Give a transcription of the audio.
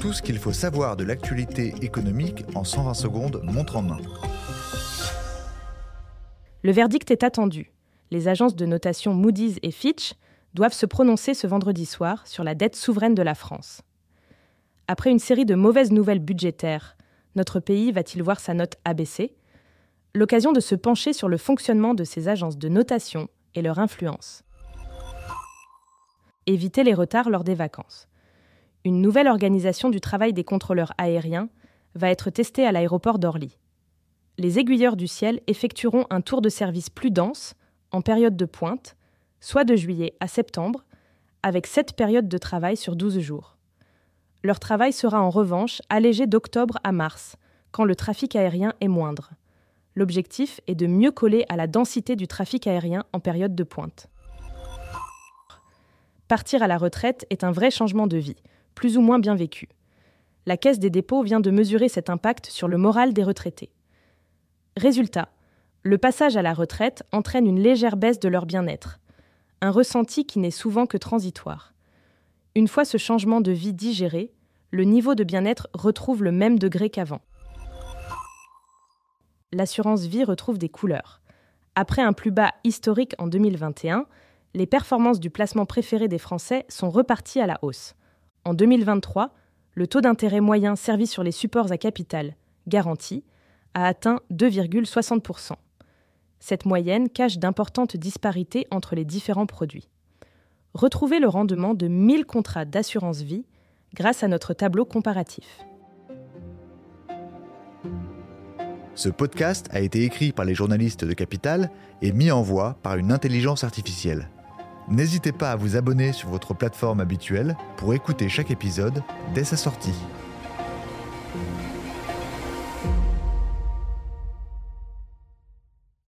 Tout ce qu'il faut savoir de l'actualité économique en 120 secondes, montre en main. Le verdict est attendu. Les agences de notation Moody's et Fitch doivent se prononcer ce vendredi soir sur la dette souveraine de la France. Après une série de mauvaises nouvelles budgétaires, notre pays va-t-il voir sa note abaisser ? L'occasion de se pencher sur le fonctionnement de ces agences de notation et leur influence. Éviter les retards lors des vacances. Une nouvelle organisation du travail des contrôleurs aériens va être testée à l'aéroport d'Orly. Les aiguilleurs du ciel effectueront un tour de service plus dense, en période de pointe, soit de juillet à septembre, avec 7 périodes de travail sur 12 jours. Leur travail sera en revanche allégé d'octobre à mars, quand le trafic aérien est moindre. L'objectif est de mieux coller à la densité du trafic aérien en période de pointe. Partir à la retraite est un vrai changement de vie, plus ou moins bien vécu. La Caisse des dépôts vient de mesurer cet impact sur le moral des retraités. Résultat, le passage à la retraite entraîne une légère baisse de leur bien-être, un ressenti qui n'est souvent que transitoire. Une fois ce changement de vie digéré, le niveau de bien-être retrouve le même degré qu'avant. L'assurance vie retrouve des couleurs. Après un plus bas historique en 2021, les performances du placement préféré des Français sont reparties à la hausse. En 2023, le taux d'intérêt moyen servi sur les supports à capital, garanti, a atteint 2,60%. Cette moyenne cache d'importantes disparités entre les différents produits. Retrouvez le rendement de 1000 contrats d'assurance vie grâce à notre tableau comparatif. Ce podcast a été écrit par les journalistes de Capital et mis en voix par une intelligence artificielle. N'hésitez pas à vous abonner sur votre plateforme habituelle pour écouter chaque épisode dès sa sortie.